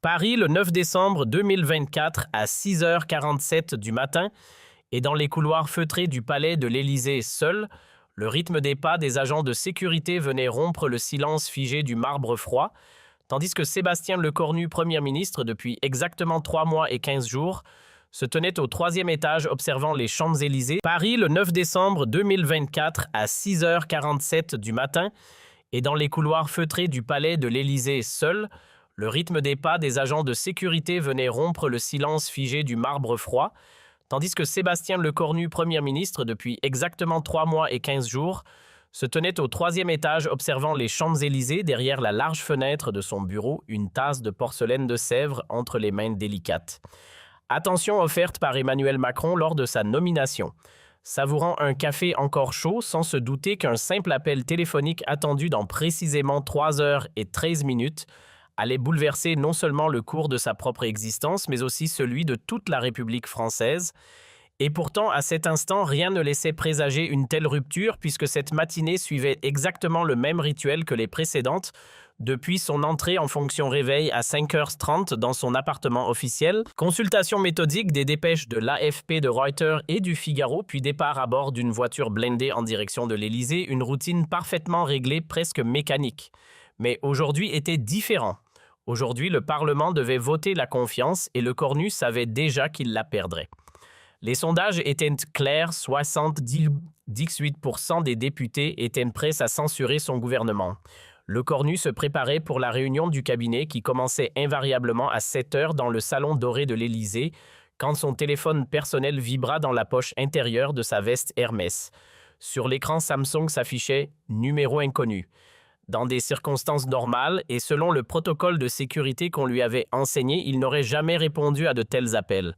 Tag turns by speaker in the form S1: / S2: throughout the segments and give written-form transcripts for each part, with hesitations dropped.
S1: Paris, le 9 décembre 2024 à 6h47 du matin, et dans les couloirs feutrés du palais de l'Élysée seul, le rythme des pas des agents de sécurité venait rompre le silence figé du marbre froid, tandis que Sébastien Lecornu, Premier ministre depuis exactement 3 mois et 15 jours, se tenait au 3e étage observant les Champs-Élysées. Paris, le 9 décembre 2024 à 6h47 du matin, et dans les couloirs feutrés du palais de l'Élysée seul, le rythme des pas des agents de sécurité venait rompre le silence figé du marbre froid, tandis que Sébastien Lecornu, Premier ministre depuis exactement 3 mois et 15 jours, se tenait au 3e étage observant les Champs-Élysées derrière la large fenêtre de son bureau, une tasse de porcelaine de Sèvres entre les mains délicates. Attention offerte par Emmanuel Macron lors de sa nomination. Savourant un café encore chaud sans se douter qu'un simple appel téléphonique attendu dans précisément 3h13 allait bouleverser non seulement le cours de sa propre existence, mais aussi celui de toute la République française. Et pourtant, à cet instant, rien ne laissait présager une telle rupture, puisque cette matinée suivait exactement le même rituel que les précédentes, depuis son entrée en fonction réveil à 5h30 dans son appartement officiel, consultation méthodique des dépêches de l'AFP, de Reuters et du Figaro, puis départ à bord d'une voiture blindée en direction de l'Élysée, une routine parfaitement réglée, presque mécanique. Mais aujourd'hui était différent. Aujourd'hui, le Parlement devait voter la confiance et savait déjà qu'il la perdrait. Les sondages étaient clairs, 78% des députés étaient prêts à censurer son gouvernement. Lecornu se préparait pour la réunion du cabinet qui commençait invariablement à 7h dans le salon doré de l'Élysée, quand son téléphone personnel vibra dans la poche intérieure de sa veste Hermès. Sur l'écran Samsung s'affichait « Numéro inconnu ». Dans des circonstances normales et selon le protocole de sécurité qu'on lui avait enseigné, il n'aurait jamais répondu à de tels appels.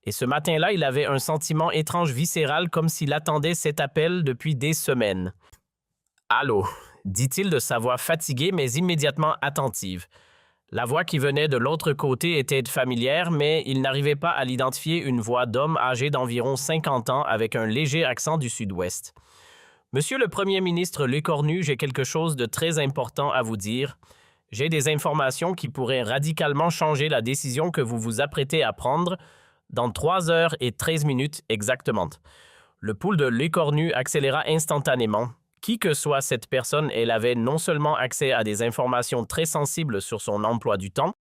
S1: Et ce matin-là, il avait un sentiment étrange viscéral comme s'il attendait cet appel depuis des semaines. « Allô » dit-il de sa voix fatiguée mais immédiatement attentive. La voix qui venait de l'autre côté était familière, mais il n'arrivait pas à l'identifier, une voix d'homme âgé d'environ 50 ans avec un léger accent du sud-ouest. « Monsieur le Premier ministre Lecornu, j'ai quelque chose de très important à vous dire. J'ai des informations qui pourraient radicalement changer la décision que vous vous apprêtez à prendre dans 3h13 exactement. » Le pouls de Lecornu accéléra instantanément. Qui que soit cette personne, elle avait non seulement accès à des informations très sensibles sur son emploi du temps,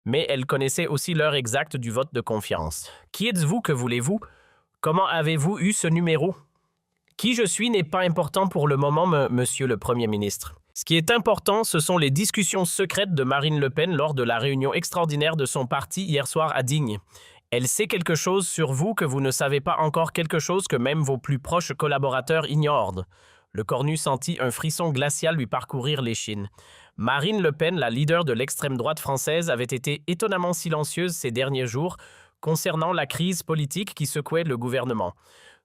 S1: mais elle connaissait aussi l'heure exacte du vote de confiance. « Qui êtes-vous? Que voulez-vous? Comment avez-vous eu ce numéro? » Qui je suis n'est pas important pour le moment, monsieur le Premier ministre. Ce qui est important, ce sont les discussions secrètes de Marine Le Pen lors de la réunion extraordinaire de son parti hier soir à Digne. Elle sait quelque chose sur vous que vous ne savez pas encore, quelque chose que même vos plus proches collaborateurs ignorent. Lecornu sentit un frisson glacial lui parcourir l'échine. Marine Le Pen, la leader de l'extrême droite française, avait été étonnamment silencieuse ces derniers jours concernant la crise politique qui secouait le gouvernement.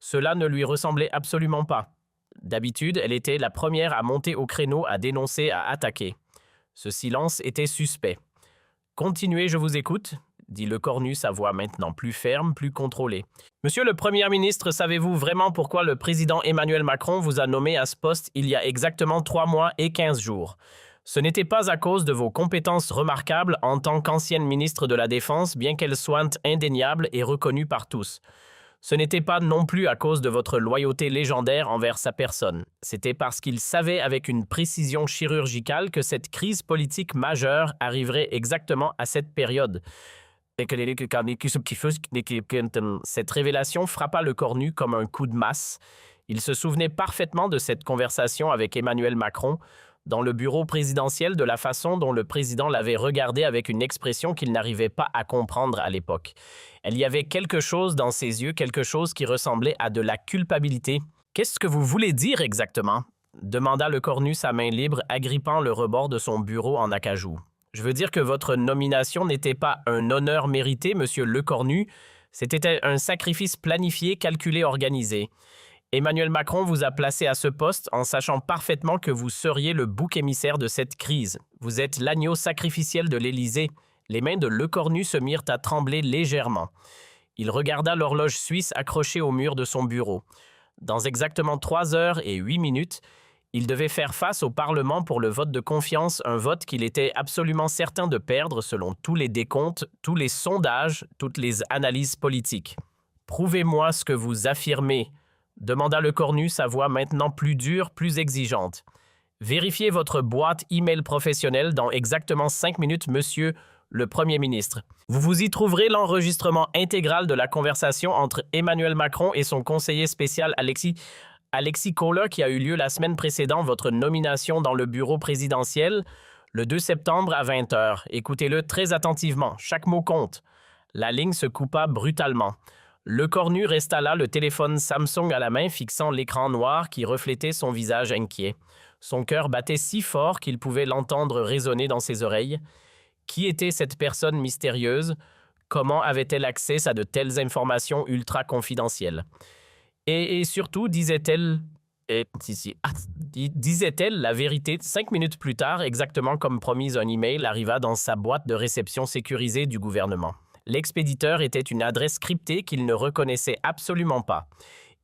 S1: Cela ne lui ressemblait absolument pas. D'habitude, elle était la première à monter au créneau, à dénoncer, à attaquer. Ce silence était suspect. « Continuez, je vous écoute », dit Lecornu, sa voix maintenant plus ferme, plus contrôlée. « Monsieur le Premier ministre, savez-vous vraiment pourquoi le président Emmanuel Macron vous a nommé à ce poste il y a exactement 3 mois et 15 jours ? Ce n'était pas à cause de vos compétences remarquables en tant qu'ancienne ministre de la Défense, bien qu'elles soient indéniables et reconnues par tous. Ce n'était pas non plus à cause de votre loyauté légendaire envers sa personne. C'était parce qu'il savait avec une précision chirurgicale que cette crise politique majeure arriverait exactement à cette période. Cette révélation frappa Lecornu comme un coup de masse. Il se souvenait parfaitement de cette conversation avec Emmanuel Macron dans le bureau présidentiel, de la façon dont le président l'avait regardé avec une expression qu'il n'arrivait pas à comprendre à l'époque. Il y avait quelque chose dans ses yeux, quelque chose qui ressemblait à de la culpabilité. « Qu'est-ce que vous voulez dire exactement ?» demanda Lecornu, sa main libre, agrippant le rebord de son bureau en acajou. « Je veux dire que votre nomination n'était pas un honneur mérité, monsieur Lecornu. C'était un sacrifice planifié, calculé, organisé. Emmanuel Macron vous a placé à ce poste en sachant parfaitement que vous seriez le bouc émissaire de cette crise. Vous êtes l'agneau sacrificiel de l'Élysée. » Les mains de Lecornu se mirent à trembler légèrement. Il regarda l'horloge suisse accrochée au mur de son bureau. Dans exactement 3h08, Il devait faire face au Parlement pour le vote de confiance, un vote qu'il était absolument certain de perdre selon tous les décomptes, tous les sondages, toutes les analyses politiques. « Prouvez-moi ce que vous affirmez », demanda le cornu, sa voix maintenant plus dure, plus exigeante. « Vérifiez votre boîte e-mail professionnelle dans exactement 5 minutes, monsieur le Premier ministre. Vous y trouverez l'enregistrement intégral de la conversation entre Emmanuel Macron et son conseiller spécial Alexis Kohler qui a eu lieu la semaine précédant votre nomination dans le bureau présidentiel le 2 septembre à 20h. Écoutez-le très attentivement, chaque mot compte. » La ligne se coupa brutalement. Le cornu resta là, le téléphone Samsung à la main, fixant l'écran noir qui reflétait son visage inquiet. Son cœur battait si fort qu'il pouvait l'entendre résonner dans ses oreilles. Qui était cette personne mystérieuse? Comment avait-elle accès à de telles informations ultra confidentielles? Et surtout, disait-elle la vérité 5 minutes plus tard, exactement comme promis, un email arriva dans sa boîte de réception sécurisée du gouvernement. L'expéditeur était une adresse cryptée qu'il ne reconnaissait absolument pas.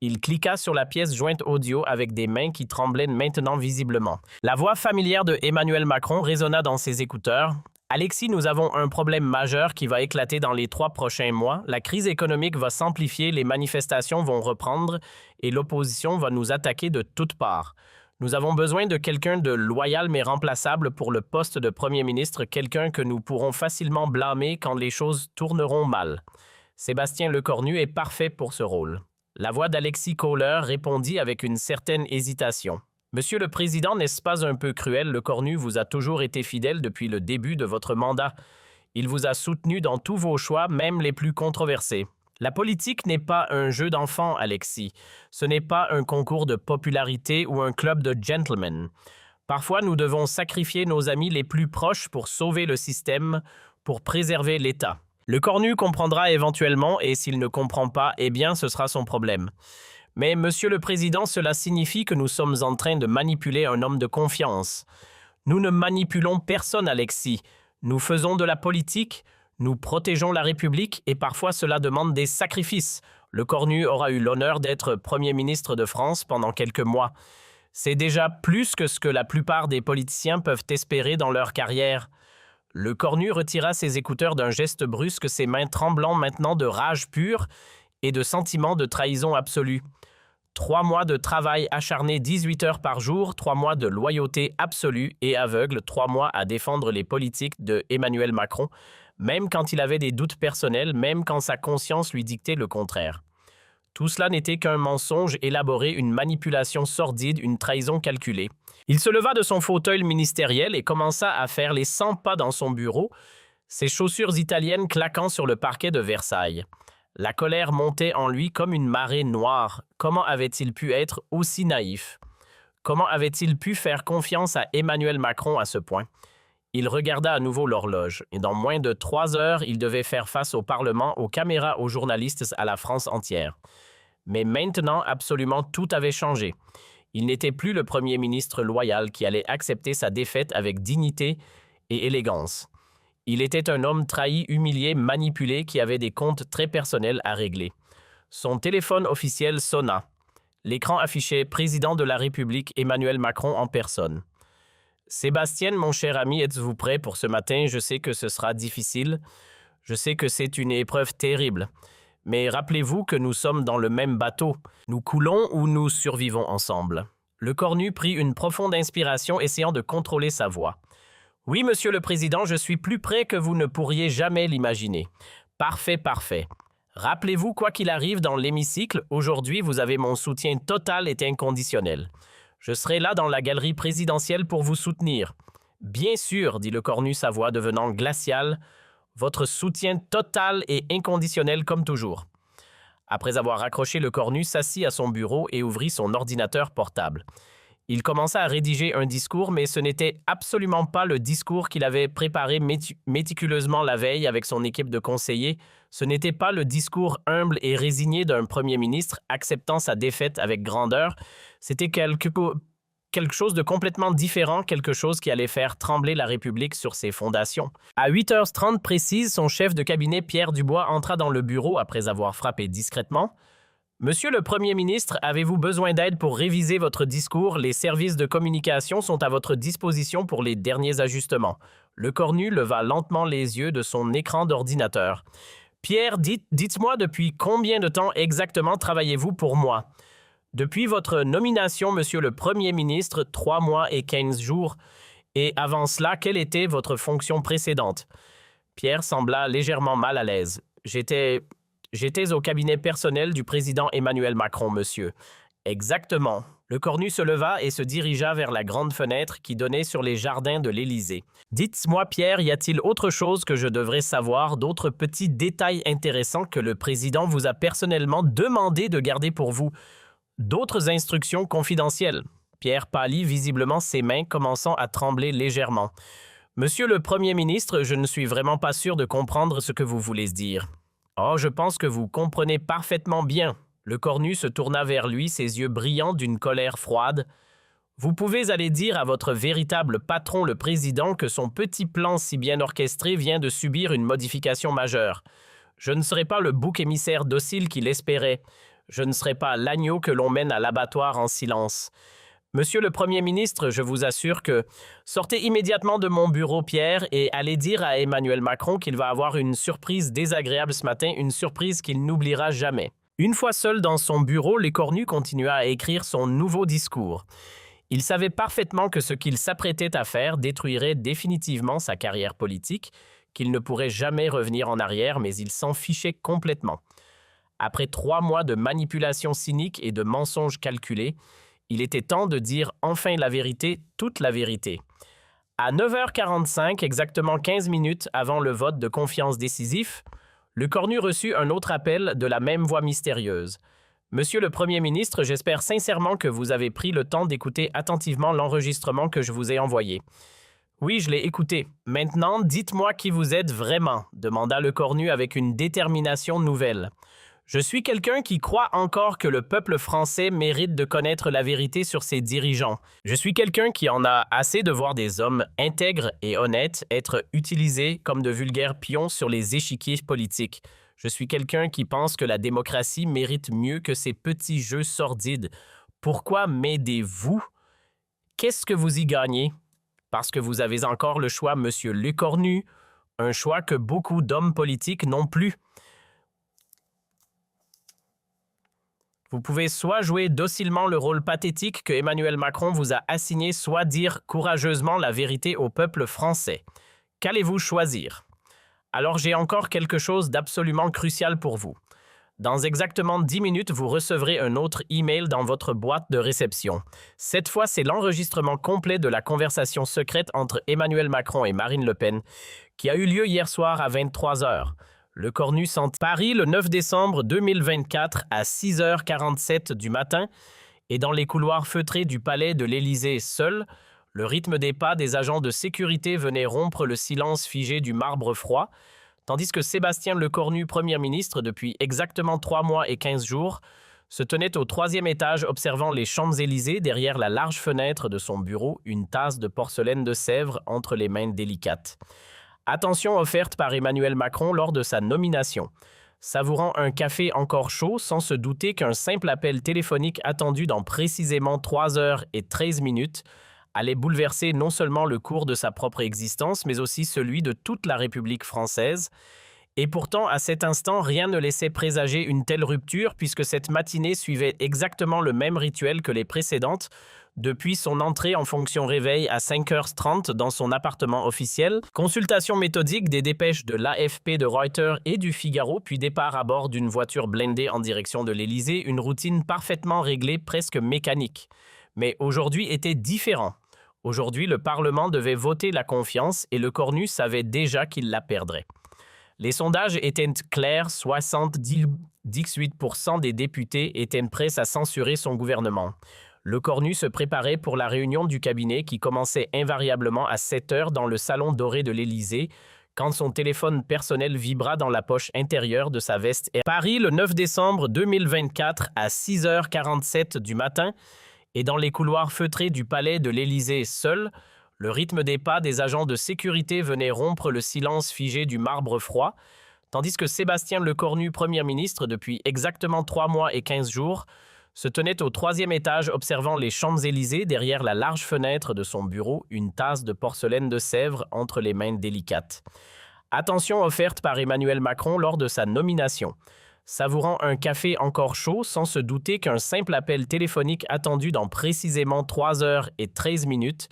S1: Il cliqua sur la pièce jointe audio avec des mains qui tremblaient maintenant visiblement. La voix familière de Emmanuel Macron résonna dans ses écouteurs. « Alexis, nous avons un problème majeur qui va éclater dans les 3 prochains mois. La crise économique va s'amplifier, les manifestations vont reprendre et l'opposition va nous attaquer de toutes parts. Nous avons besoin de quelqu'un de loyal mais remplaçable pour le poste de Premier ministre, quelqu'un que nous pourrons facilement blâmer quand les choses tourneront mal. Sébastien Lecornu est parfait pour ce rôle. » La voix d'Alexis Kohler répondit avec une certaine hésitation. « Monsieur le Président, n'est-ce pas un peu cruel? Lecornu vous a toujours été fidèle depuis le début de votre mandat. Il vous a soutenu dans tous vos choix, même les plus controversés. La politique n'est pas un jeu d'enfants, Alexis. Ce n'est pas un concours de popularité ou un club de gentlemen. Parfois, nous devons sacrifier nos amis les plus proches pour sauver le système, pour préserver l'État. Lecornu comprendra éventuellement et s'il ne comprend pas, eh bien, ce sera son problème. Mais, Monsieur le Président, cela signifie que nous sommes en train de manipuler un homme de confiance. Nous ne manipulons personne, Alexis. Nous faisons de la politique, nous protégeons la République et parfois cela demande des sacrifices. Lecornu aura eu l'honneur d'être Premier ministre de France pendant quelques mois. C'est déjà plus que ce que la plupart des politiciens peuvent espérer dans leur carrière. » Lecornu retira ses écouteurs d'un geste brusque, ses mains tremblant maintenant de rage pure et de sentiment de trahison absolue. 3 mois de travail acharné 18 heures par jour, 3 mois de loyauté absolue et aveugle, 3 mois à défendre les politiques de Emmanuel Macron, même quand il avait des doutes personnels, même quand sa conscience lui dictait le contraire. Tout cela n'était qu'un mensonge élaboré, une manipulation sordide, une trahison calculée. Il se leva de son fauteuil ministériel et commença à faire les 100 pas dans son bureau, ses chaussures italiennes claquant sur le parquet de Versailles. La colère montait en lui comme une marée noire. Comment avait-il pu être aussi naïf? Comment avait-il pu faire confiance à Emmanuel Macron à ce point? Il regarda à nouveau l'horloge, et dans moins de 3 heures, il devait faire face au Parlement, aux caméras, aux journalistes, à la France entière. Mais maintenant, absolument tout avait changé. Il n'était plus le Premier ministre loyal qui allait accepter sa défaite avec dignité et élégance. Il était un homme trahi, humilié, manipulé, qui avait des comptes très personnels à régler. Son téléphone officiel sonna. L'écran affichait « Président de la République Emmanuel Macron en personne ». « Sébastien, mon cher ami, êtes-vous prêt pour ce matin? Je sais que ce sera difficile. Je sais que c'est une épreuve terrible. Mais rappelez-vous que nous sommes dans le même bateau. Nous coulons ou nous survivons ensemble. » Lecornu prit une profonde inspiration, essayant de contrôler sa voix. « Oui, Monsieur le Président, je suis plus près que vous ne pourriez jamais l'imaginer. Parfait, parfait. Rappelez-vous, quoi qu'il arrive dans l'hémicycle, aujourd'hui, vous avez mon soutien total et inconditionnel. Je serai là dans la galerie présidentielle pour vous soutenir. »« Bien sûr, » dit Lecornu, sa voix devenant glaciale, « votre soutien total et inconditionnel comme toujours. » Après avoir raccroché, Lecornu s'assit à son bureau et ouvrit son ordinateur portable. Il commença à rédiger un discours, mais ce n'était absolument pas le discours qu'il avait préparé méticuleusement la veille avec son équipe de conseillers. Ce n'était pas le discours humble et résigné d'un premier ministre acceptant sa défaite avec grandeur. C'était quelque chose de complètement différent, quelque chose qui allait faire trembler la République sur ses fondations. À 8h30 précise, son chef de cabinet Pierre Dubois entra dans le bureau après avoir frappé discrètement. Monsieur le Premier ministre, avez-vous besoin d'aide pour réviser votre discours? Les services de communication sont à votre disposition pour les derniers ajustements. Le cornu leva lentement les yeux de son écran d'ordinateur. Pierre, dites-moi depuis combien de temps exactement travaillez-vous pour moi? Depuis votre nomination, Monsieur le Premier ministre, 3 mois et 15 jours. Et avant cela, quelle était votre fonction précédente? Pierre sembla légèrement mal à l'aise. J'étais au cabinet personnel du président Emmanuel Macron, monsieur. Exactement. Le cornu se leva et se dirigea vers la grande fenêtre qui donnait sur les jardins de l'Élysée. Dites-moi, Pierre, y a-t-il autre chose que je devrais savoir, d'autres petits détails intéressants que le président vous a personnellement demandé de garder pour vous? D'autres instructions confidentielles? Pierre pâlit visiblement, ses mains commençant à trembler légèrement. Monsieur le Premier ministre, je ne suis vraiment pas sûr de comprendre ce que vous voulez dire. Oh, je pense que vous comprenez parfaitement bien. Le cornu se tourna vers lui, ses yeux brillants d'une colère froide. Vous pouvez aller dire à votre véritable patron, le président, que son petit plan si bien orchestré vient de subir une modification majeure. Je ne serai pas le bouc émissaire docile qu'il espérait. Je ne serai pas l'agneau que l'on mène à l'abattoir en silence. Monsieur le Premier ministre, je vous assure que sortez immédiatement de mon bureau, Pierre, et allez dire à Emmanuel Macron qu'il va avoir une surprise désagréable ce matin, une surprise qu'il n'oubliera jamais. Une fois seul dans son bureau, Lécornu continua à écrire son nouveau discours. Il savait parfaitement que ce qu'il s'apprêtait à faire détruirait définitivement sa carrière politique, qu'il ne pourrait jamais revenir en arrière, mais il s'en fichait complètement. Après 3 mois de manipulation cynique et de mensonges calculés, il était temps de dire enfin la vérité, toute la vérité. À 9h45, exactement 15 minutes avant le vote de confiance décisif, le cornu reçut un autre appel de la même voix mystérieuse. « Monsieur le Premier ministre, j'espère sincèrement que vous avez pris le temps d'écouter attentivement l'enregistrement que je vous ai envoyé. »« Oui, je l'ai écouté. Maintenant, dites-moi qui vous êtes vraiment, » demanda le cornu avec une détermination nouvelle. Je suis quelqu'un qui croit encore que le peuple français mérite de connaître la vérité sur ses dirigeants. Je suis quelqu'un qui en a assez de voir des hommes intègres et honnêtes être utilisés comme de vulgaires pions sur les échiquiers politiques. Je suis quelqu'un qui pense que la démocratie mérite mieux que ces petits jeux sordides. Pourquoi m'aidez-vous? Qu'est-ce que vous y gagnez? Parce que vous avez encore le choix, monsieur Lécornu, un choix que beaucoup d'hommes politiques n'ont plus. Vous pouvez soit jouer docilement le rôle pathétique que Emmanuel Macron vous a assigné, soit dire courageusement la vérité au peuple français. Qu'allez-vous choisir? Alors j'ai encore quelque chose d'absolument crucial pour vous. Dans exactement 10 minutes, vous recevrez un autre email dans votre boîte de réception. Cette fois, c'est l'enregistrement complet de la conversation secrète entre Emmanuel Macron et Marine Le Pen qui a eu lieu hier soir à 23h. Le cornu sent Paris le 9 décembre 2024 à 6h47 du matin et dans les couloirs feutrés du palais de l'Élysée seul, le rythme des pas des agents de sécurité venait rompre le silence figé du marbre froid, tandis que Sébastien Lecornu, Premier ministre depuis exactement 3 mois et 15 jours, se tenait au 3e étage observant les Champs-Élysées derrière la large fenêtre de son bureau, une tasse de porcelaine de Sèvres entre les mains délicates. Attention offerte par Emmanuel Macron lors de sa nomination. Savourant un café encore chaud sans se douter qu'un simple appel téléphonique attendu dans précisément 3h13 allait bouleverser non seulement le cours de sa propre existence, mais aussi celui de toute la République française. Et pourtant, à cet instant, rien ne laissait présager une telle rupture puisque cette matinée suivait exactement le même rituel que les précédentes, depuis son entrée en fonction réveil à 5h30 dans son appartement officiel, consultation méthodique des dépêches de l'AFP, de Reuters et du Figaro, puis départ à bord d'une voiture blindée en direction de l'Élysée, une routine parfaitement réglée, presque mécanique. Mais aujourd'hui était différent. Aujourd'hui, le Parlement devait voter la confiance et le cornu savait déjà qu'il la perdrait. Les sondages étaient clairs, 78% des députés étaient prêts à censurer son gouvernement. Le cornu se préparait pour la réunion du cabinet qui commençait invariablement à 7h dans le salon doré de l'Élysée, quand son téléphone personnel vibra dans la poche intérieure de sa veste. Paris, le 9 décembre 2024 à 6h47 du matin, et dans les couloirs feutrés du palais de l'Élysée seul, le rythme des pas des agents de sécurité venait rompre le silence figé du marbre froid, tandis que Sébastien Lecornu, Premier ministre depuis exactement 3 mois et 15 jours, se tenait au 3e étage observant les Champs-Élysées derrière la large fenêtre de son bureau, une tasse de porcelaine de Sèvres entre les mains délicates. Attention offerte par Emmanuel Macron lors de sa nomination. Savourant un café encore chaud sans se douter qu'un simple appel téléphonique attendu dans précisément 3 heures et 13 minutes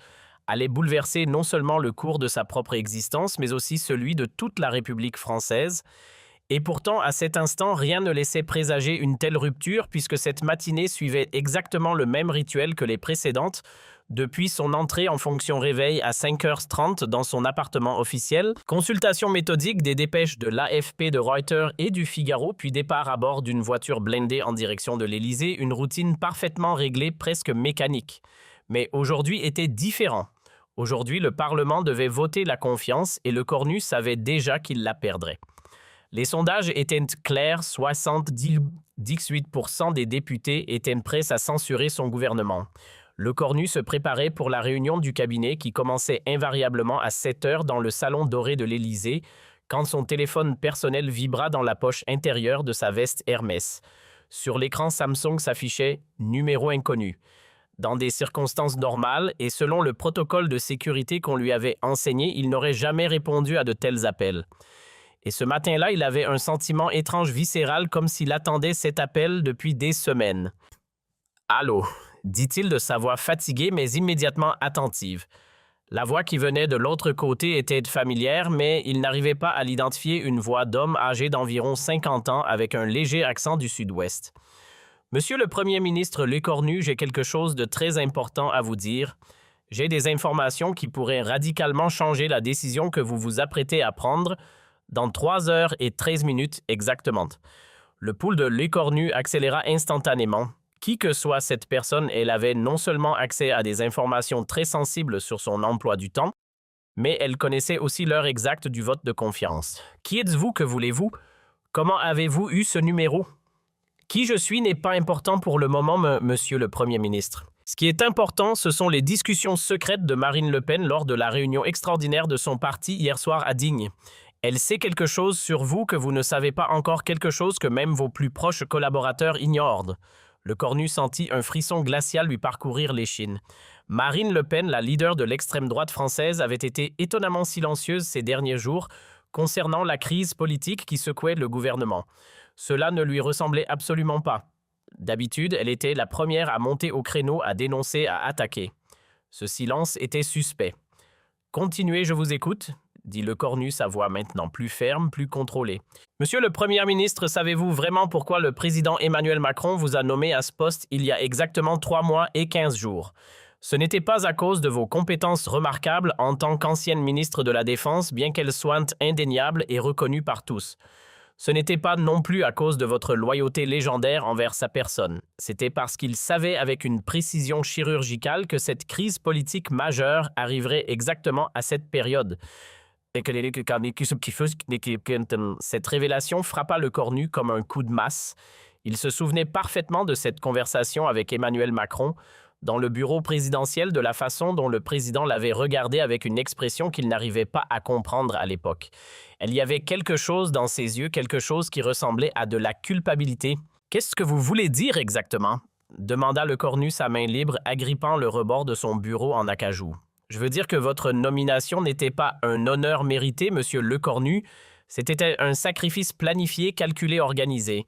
S1: allait bouleverser non seulement le cours de sa propre existence, mais aussi celui de toute la République française. Et pourtant, à cet instant, rien ne laissait présager une telle rupture puisque cette matinée suivait exactement le même rituel que les précédentes, depuis son entrée en fonction réveil à 5h30 dans son appartement officiel, consultation méthodique des dépêches de l'AFP, de Reuters et du Figaro, puis départ à bord d'une voiture blindée en direction de l'Élysée, une routine parfaitement réglée, presque mécanique. Mais aujourd'hui était différent. Aujourd'hui, le Parlement devait voter la confiance et Lecornu savait déjà qu'il la perdrait. Les sondages étaient clairs, 78% des députés étaient prêts à censurer son gouvernement. Lecornu se préparait pour la réunion du cabinet qui commençait invariablement à 7 heures dans le salon doré de l'Élysée, quand son téléphone personnel vibra dans la poche intérieure de sa veste Hermès. Sur l'écran Samsung s'affichait « Numéro inconnu ». Dans des circonstances normales et selon le protocole de sécurité qu'on lui avait enseigné, il n'aurait jamais répondu à de tels appels. Et ce matin-là, il avait un sentiment étrange viscéral comme s'il attendait cet appel depuis des semaines. « Allô ?» dit-il de sa voix fatiguée mais immédiatement attentive. La voix qui venait de l'autre côté était familière, mais il n'arrivait pas à l'identifier, une voix d'homme âgé d'environ 50 ans avec un léger accent du sud-ouest. « Monsieur le Premier ministre Lecornu, j'ai quelque chose de très important à vous dire. J'ai des informations qui pourraient radicalement changer la décision que vous vous apprêtez à prendre dans 3 heures et 13 minutes exactement. » Le pouls de Lecornu accéléra instantanément. Qui que soit cette personne, elle avait non seulement accès à des informations très sensibles sur son emploi du temps, mais elle connaissait aussi l'heure exacte du vote de confiance. « Qui êtes-vous? Que voulez-vous? Comment avez-vous eu ce numéro? » « Qui je suis n'est pas important pour le moment, monsieur le Premier ministre. Ce qui est important, ce sont les discussions secrètes de Marine Le Pen lors de la réunion extraordinaire de son parti hier soir à Digne. Elle sait quelque chose sur vous que vous ne savez pas encore, quelque chose que même vos plus proches collaborateurs ignorent. » Lecornu sentit un frisson glacial lui parcourir l'échine. Marine Le Pen, la leader de l'extrême droite française, avait été étonnamment silencieuse ces derniers jours concernant la crise politique qui secouait le gouvernement. Cela ne lui ressemblait absolument pas. D'habitude, elle était la première à monter au créneau, à dénoncer, à attaquer. Ce silence était suspect. « Continuez, je vous écoute », dit Lecornu, sa voix maintenant plus ferme, plus contrôlée. « Monsieur le Premier ministre, savez-vous vraiment pourquoi le président Emmanuel Macron vous a nommé à ce poste il y a exactement 3 mois et 15 jours ? Ce n'était pas à cause de vos compétences remarquables en tant qu'ancienne ministre de la Défense, bien qu'elles soient indéniables et reconnues par tous. Ce n'était pas non plus à cause de votre loyauté légendaire envers sa personne. C'était parce qu'il savait avec une précision chirurgicale que cette crise politique majeure arriverait exactement à cette période. Cette révélation frappa Lecornu comme un coup de masse. Il se souvenait parfaitement de cette conversation avec Emmanuel Macron dans le bureau présidentiel, de la façon dont le président l'avait regardé avec une expression qu'il n'arrivait pas à comprendre à l'époque. Il y avait quelque chose dans ses yeux, quelque chose qui ressemblait à de la culpabilité. « Qu'est-ce que vous voulez dire exactement ?» demanda Lecornu, sa main libre, agrippant le rebord de son bureau en acajou. « Je veux dire que votre nomination n'était pas un honneur mérité, monsieur Lecornu. C'était un sacrifice planifié, calculé, organisé.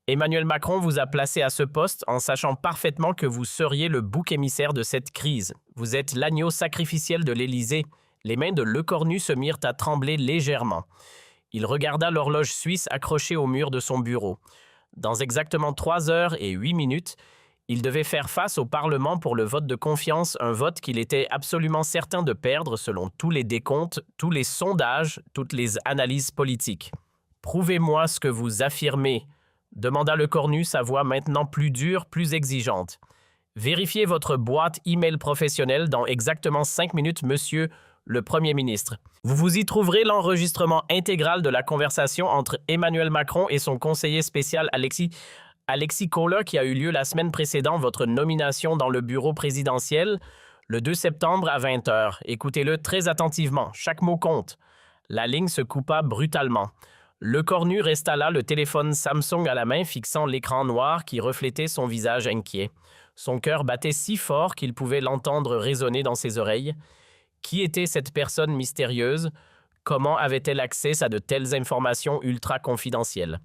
S1: Emmanuel Macron vous a placé à ce poste en sachant parfaitement que vous seriez le bouc émissaire de cette crise. Vous êtes l'agneau sacrificiel de l'Élysée. » Les mains de Lecornu se mirent à trembler légèrement. Il regarda l'horloge suisse accrochée au mur de son bureau. Dans exactement 3 heures et 8 minutes, il devait faire face au Parlement pour le vote de confiance, un vote qu'il était absolument certain de perdre selon tous les décomptes, tous les sondages, toutes les analyses politiques. « Prouvez-moi ce que vous affirmez », demanda Lecornu, sa voix maintenant plus dure, plus exigeante. « Vérifiez votre boîte e-mail professionnelle dans exactement 5 minutes, monsieur le Premier ministre. Vous y trouverez l'enregistrement intégral de la conversation entre Emmanuel Macron et son conseiller spécial Alexis Kohler qui a eu lieu la semaine précédant votre nomination dans le bureau présidentiel le 2 septembre à 20 h. Écoutez-le très attentivement, chaque mot compte. » La ligne se coupa brutalement. Le cornu resta là, le téléphone Samsung à la main, fixant l'écran noir qui reflétait son visage inquiet. Son cœur battait si fort qu'il pouvait l'entendre résonner dans ses oreilles. Qui était cette personne mystérieuse? Comment avait-elle accès à de telles informations ultra confidentielles?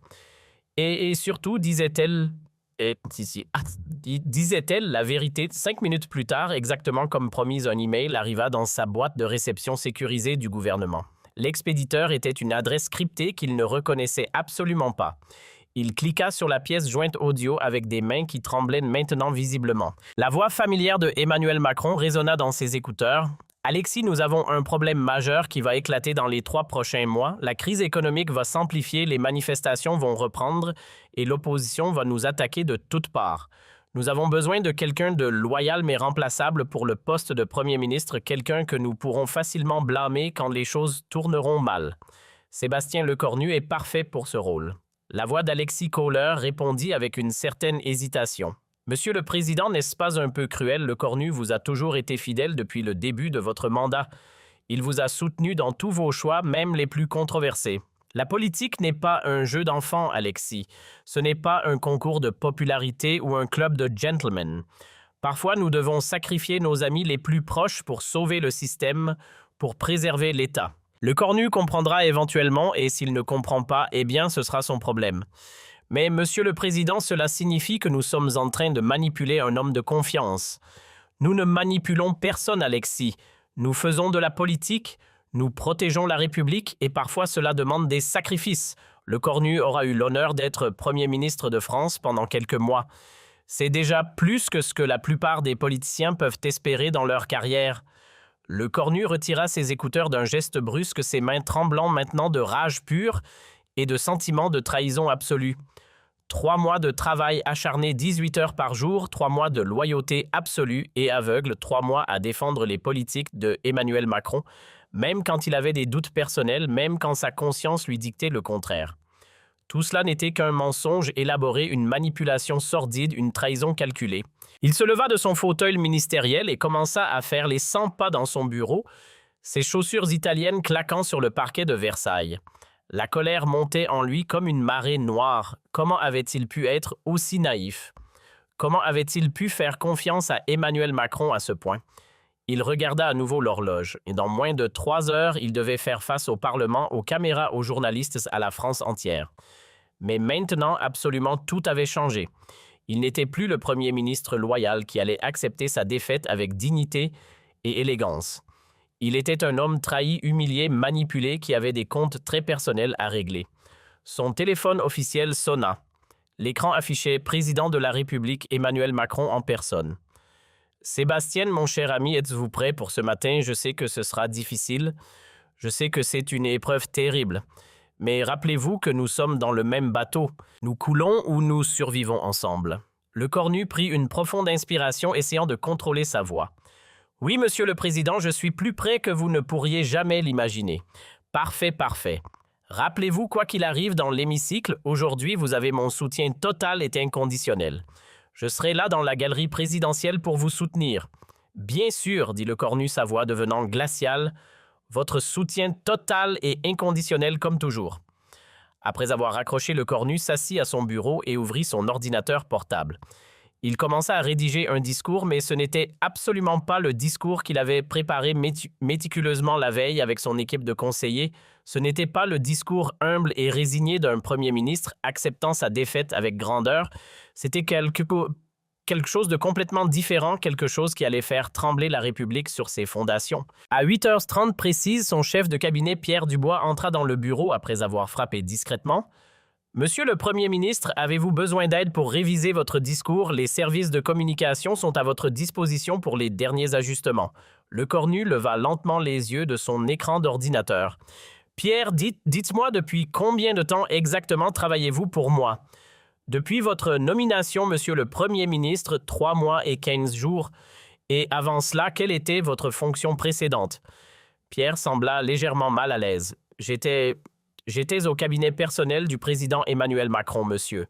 S1: Et surtout, disait-elle la vérité? 5 minutes plus tard, exactement comme promis, un email arriva dans sa boîte de réception sécurisée du gouvernement. L'expéditeur était une adresse cryptée qu'il ne reconnaissait absolument pas. Il cliqua sur la pièce jointe audio avec des mains qui tremblaient maintenant visiblement. La voix familière de Emmanuel Macron résonna dans ses écouteurs. « Alexis, nous avons un problème majeur qui va éclater dans les 3 prochains mois. La crise économique va s'amplifier, les manifestations vont reprendre et l'opposition va nous attaquer de toutes parts. Nous avons besoin de quelqu'un de loyal mais remplaçable pour le poste de Premier ministre, quelqu'un que nous pourrons facilement blâmer quand les choses tourneront mal. Sébastien Lecornu est parfait pour ce rôle. » La voix d'Alexis Kohler répondit avec une certaine hésitation. « Monsieur le Président, n'est-ce pas un peu cruel? Lecornu vous a toujours été fidèle depuis le début de votre mandat. Il vous a soutenu dans tous vos choix, même les plus controversés. La politique n'est pas un jeu d'enfants, Alexis. Ce n'est pas un concours de popularité ou un club de gentlemen. Parfois, nous devons sacrifier nos amis les plus proches pour sauver le système, pour préserver l'État. Lecornu comprendra éventuellement et s'il ne comprend pas, eh bien ce sera son problème. Mais Monsieur le Président, cela signifie que nous sommes en train de manipuler un homme de confiance. Nous ne manipulons personne, Alexis. Nous faisons de la politique, nous protégeons la République et parfois cela demande des sacrifices. Lecornu aura eu l'honneur d'être Premier ministre de France pendant quelques mois. C'est déjà plus que ce que la plupart des politiciens peuvent espérer dans leur carrière. Lecornu retira ses écouteurs d'un geste brusque, ses mains tremblant maintenant de rage pure et de sentiment de trahison absolue. 3 mois de travail acharné 18 heures par jour, 3 mois de loyauté absolue et aveugle, 3 mois à défendre les politiques de Emmanuel Macron, même quand il avait des doutes personnels, même quand sa conscience lui dictait le contraire. Tout cela n'était qu'un mensonge élaboré, une manipulation sordide, une trahison calculée. Il se leva de son fauteuil ministériel et commença à faire les 100 pas dans son bureau, ses chaussures italiennes claquant sur le parquet de Versailles. La colère montait en lui comme une marée noire. Comment avait-il pu être aussi naïf? Comment avait-il pu faire confiance à Emmanuel Macron à ce point? Il regarda à nouveau l'horloge, et dans moins de 3 heures, il devait faire face au Parlement, aux caméras, aux journalistes, à la France entière. Mais maintenant, absolument tout avait changé. Il n'était plus le Premier ministre loyal qui allait accepter sa défaite avec dignité et élégance. Il était un homme trahi, humilié, manipulé, qui avait des comptes très personnels à régler. Son téléphone officiel sonna. L'écran affichait « Président de la République Emmanuel Macron en personne ». « Sébastien, mon cher ami, êtes-vous prêt pour ce matin? Je sais que ce sera difficile. Je sais que c'est une épreuve terrible. Mais rappelez-vous que nous sommes dans le même bateau. Nous coulons ou nous survivons ensemble. » Lecornu prit une profonde inspiration, essayant de contrôler sa voix. « Oui, Monsieur le Président, je suis plus près que vous ne pourriez jamais l'imaginer. Parfait, parfait. Rappelez-vous, quoi qu'il arrive dans l'hémicycle, aujourd'hui, vous avez mon soutien total et inconditionnel. Je serai là dans la galerie présidentielle pour vous soutenir. »« Bien sûr, » dit Lecornu, sa voix devenant glaciale, « votre soutien total et inconditionnel comme toujours. » Après avoir raccroché, Lecornu s'assit à son bureau et ouvrit son ordinateur portable. Il commença à rédiger un discours, mais ce n'était absolument pas le discours qu'il avait préparé méticuleusement la veille avec son équipe de conseillers. Ce n'était pas le discours humble et résigné d'un premier ministre acceptant sa défaite avec grandeur. C'était quelque chose de complètement différent, quelque chose qui allait faire trembler la République sur ses fondations. À 8h30 précises, son chef de cabinet Pierre Dubois entra dans le bureau après avoir frappé discrètement. « Monsieur le Premier ministre, avez-vous besoin d'aide pour réviser votre discours? Les services de communication sont à votre disposition pour les derniers ajustements. » Lecornu leva lentement les yeux de son écran d'ordinateur. « Pierre, dites-moi depuis combien de temps exactement travaillez-vous pour moi? » « Depuis votre nomination, Monsieur le Premier ministre, 3 mois et 15 jours. Et avant cela, quelle était votre fonction précédente? » Pierre sembla légèrement mal à l'aise. « J'étais au cabinet personnel du président Emmanuel Macron, monsieur.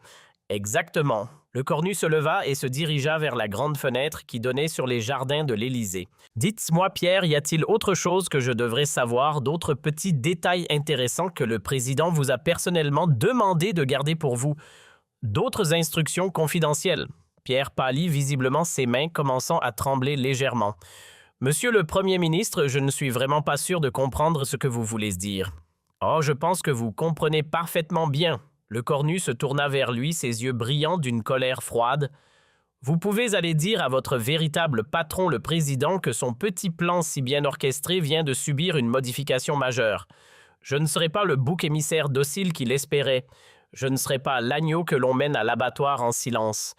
S1: Exactement. Le cornu se leva et se dirigea vers la grande fenêtre qui donnait sur les jardins de l'Élysée. « Dites-moi, Pierre, y a-t-il autre chose que je devrais savoir, d'autres petits détails intéressants que le président vous a personnellement demandé de garder pour vous? D'autres instructions confidentielles ?» Pierre pâlit, visiblement ses mains commençant à trembler légèrement. « Monsieur le Premier ministre, je ne suis vraiment pas sûr de comprendre ce que vous voulez dire. »« Oh, je pense que vous comprenez parfaitement bien. » Le cornu se tourna vers lui, ses yeux brillants d'une colère froide. « Vous pouvez aller dire à votre véritable patron, le président, que son petit plan si bien orchestré vient de subir une modification majeure. Je ne serai pas le bouc émissaire docile qu'il espérait. Je ne serai pas l'agneau que l'on mène à l'abattoir en silence.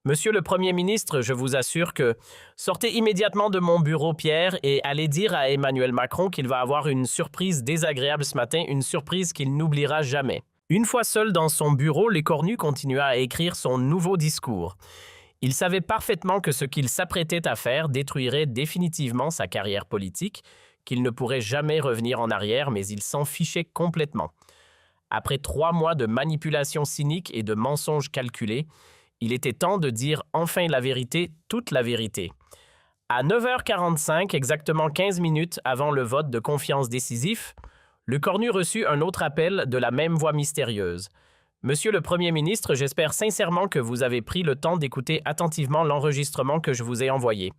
S1: Monsieur le Premier ministre, je vous assure que... Sortez immédiatement de mon bureau, Pierre, et allez dire à Emmanuel Macron qu'il va avoir une surprise désagréable ce matin, une surprise qu'il n'oubliera jamais. » Une fois seul dans son bureau, Lécornu continua à écrire son nouveau discours. Il savait parfaitement que ce qu'il s'apprêtait à faire détruirait définitivement sa carrière politique, qu'il ne pourrait jamais revenir en arrière, mais il s'en fichait complètement. Après 3 mois de manipulation cynique et de mensonges calculés, il était temps de dire enfin la vérité, toute la vérité. À 9h45, exactement 15 minutes avant le vote de confiance décisif, le cornu reçut un autre appel de la même voix mystérieuse. « Monsieur le Premier ministre, j'espère sincèrement que vous avez pris le temps d'écouter attentivement l'enregistrement que je vous ai envoyé. »«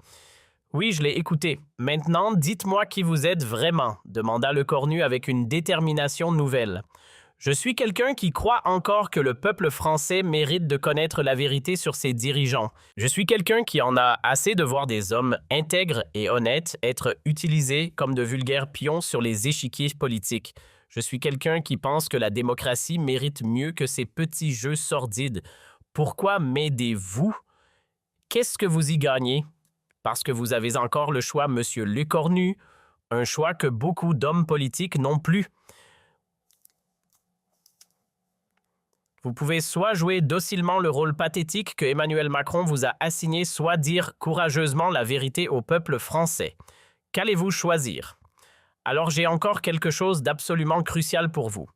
S1: Oui, je l'ai écouté. Maintenant, dites-moi qui vous êtes vraiment, » demanda le cornu avec une détermination nouvelle. « Je suis quelqu'un qui croit encore que le peuple français mérite de connaître la vérité sur ses dirigeants. Je suis quelqu'un qui en a assez de voir des hommes intègres et honnêtes être utilisés comme de vulgaires pions sur les échiquiers politiques. Je suis quelqu'un qui pense que la démocratie mérite mieux que ces petits jeux sordides. Pourquoi m'aidez-vous? Qu'est-ce que vous y gagnez? Parce que vous avez encore le choix, monsieur Lécornu, un choix que beaucoup d'hommes politiques n'ont plus. Vous pouvez soit jouer docilement le rôle pathétique que Emmanuel Macron vous a assigné, soit dire courageusement la vérité au peuple français. Qu'allez-vous choisir? Alors j'ai encore quelque chose d'absolument crucial pour vous.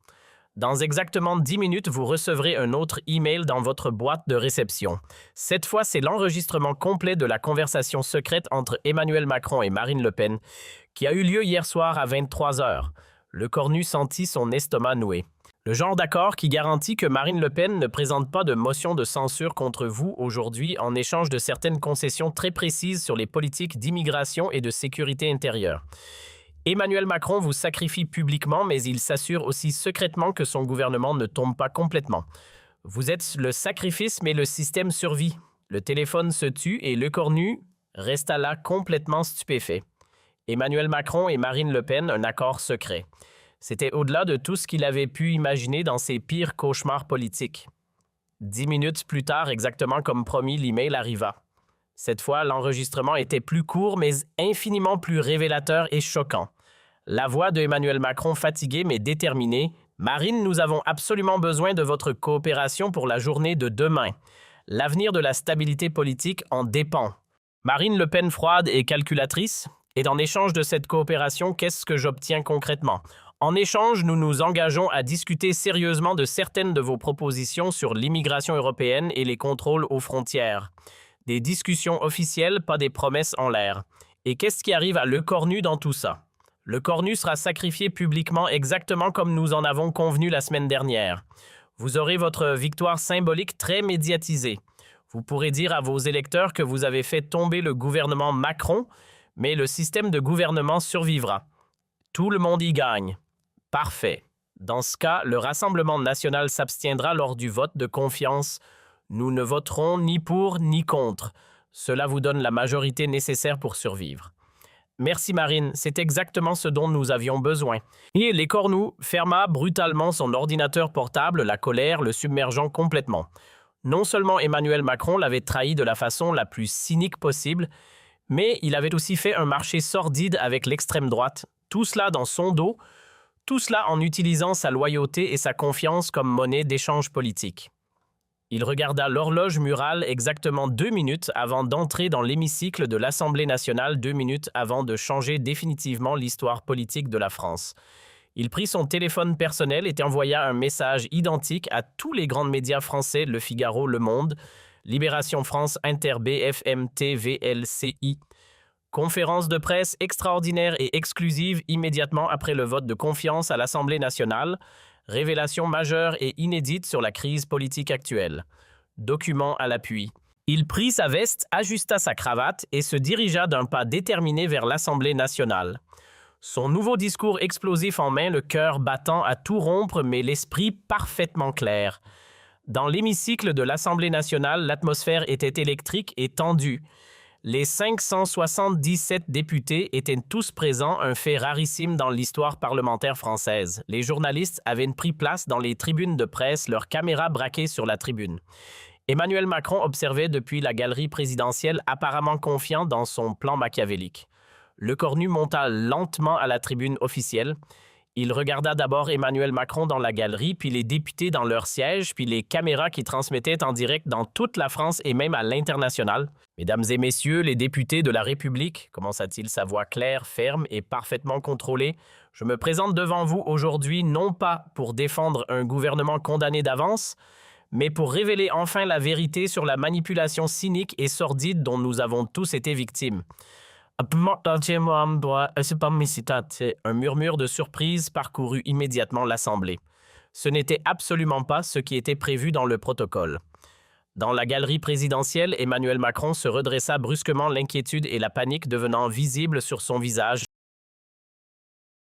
S1: Dans exactement 10 minutes, vous recevrez un autre email dans votre boîte de réception. Cette fois, c'est l'enregistrement complet de la conversation secrète entre Emmanuel Macron et Marine Le Pen qui a eu lieu hier soir à 23h. Le cornu sentit son estomac noué. Le genre d'accord qui garantit que Marine Le Pen ne présente pas de motion de censure contre vous aujourd'hui en échange de certaines concessions très précises sur les politiques d'immigration et de sécurité intérieure. Emmanuel Macron vous sacrifie publiquement, mais il s'assure aussi secrètement que son gouvernement ne tombe pas complètement. Vous êtes le sacrifice, mais le système survit. Le téléphone se tut et Lécornu resta là complètement stupéfait. Emmanuel Macron et Marine Le Pen, un accord secret. C'était au-delà de tout ce qu'il avait pu imaginer dans ses pires cauchemars politiques. 10 minutes plus tard, exactement comme promis, l'email arriva. Cette fois, l'enregistrement était plus court, mais infiniment plus révélateur et choquant. La voix de Emmanuel Macron fatiguée mais déterminée. « Marine, nous avons absolument besoin de votre coopération pour la journée de demain. L'avenir de la stabilité politique en dépend. » Marine Le Pen froide et calculatrice. Et en échange de cette coopération, qu'est-ce que j'obtiens concrètement? En échange, nous nous engageons à discuter sérieusement de certaines de vos propositions sur l'immigration européenne et les contrôles aux frontières. Des discussions officielles, pas des promesses en l'air. Et qu'est-ce qui arrive à Lécornu dans tout ça? Lécornu sera sacrifié publiquement exactement comme nous en avons convenu la semaine dernière. Vous aurez votre victoire symbolique très médiatisée. Vous pourrez dire à vos électeurs que vous avez fait tomber le gouvernement Macron, mais le système de gouvernement survivra. Tout le monde y gagne. Parfait. Dans ce cas, le Rassemblement national s'abstiendra lors du vote de confiance. Nous ne voterons ni pour ni contre. Cela vous donne la majorité nécessaire pour survivre. Merci Marine, c'est exactement ce dont nous avions besoin. Et Lécornu ferma brutalement son ordinateur portable, la colère le submergeant complètement. Non seulement Emmanuel Macron l'avait trahi de la façon la plus cynique possible, mais il avait aussi fait un marché sordide avec l'extrême droite, tout cela dans son dos, tout cela en utilisant sa loyauté et sa confiance comme monnaie d'échange politique. Il regarda l'horloge murale exactement 2 minutes avant d'entrer dans l'hémicycle de l'Assemblée nationale, 2 minutes avant de changer définitivement l'histoire politique de la France. Il prit son téléphone personnel et envoya un message identique à tous les grands médias français, Le Figaro, Le Monde, Libération France, Inter, BFM, TVLCI. Conférence de presse extraordinaire et exclusive immédiatement après le vote de confiance à l'Assemblée nationale. Révélation majeure et inédite sur la crise politique actuelle. Document à l'appui. Il prit sa veste, ajusta sa cravate et se dirigea d'un pas déterminé vers l'Assemblée nationale. Son nouveau discours explosif en main, le cœur battant à tout rompre mais l'esprit parfaitement clair. Dans l'hémicycle de l'Assemblée nationale, l'atmosphère était électrique et tendue. Les 577 députés étaient tous présents, un fait rarissime dans l'histoire parlementaire française. Les journalistes avaient pris place dans les tribunes de presse, leurs caméras braquées sur la tribune. Emmanuel Macron observait depuis la galerie présidentielle, apparemment confiant dans son plan machiavélique. Lecornu monta lentement à la tribune officielle. Il regarda d'abord Emmanuel Macron dans la galerie, puis les députés dans leurs sièges, puis les caméras qui transmettaient en direct dans toute la France et même à l'international. « Mesdames et messieurs, les députés de la République », commença-t-il sa voix claire, ferme et parfaitement contrôlée, « je me présente devant vous aujourd'hui non pas pour défendre un gouvernement condamné d'avance, mais pour révéler enfin la vérité sur la manipulation cynique et sordide dont nous avons tous été victimes. » Un murmure de surprise parcourut immédiatement l'Assemblée. Ce n'était absolument pas ce qui était prévu dans le protocole. Dans la galerie présidentielle, Emmanuel Macron se redressa brusquement, l'inquiétude et la panique devenant visibles sur son visage.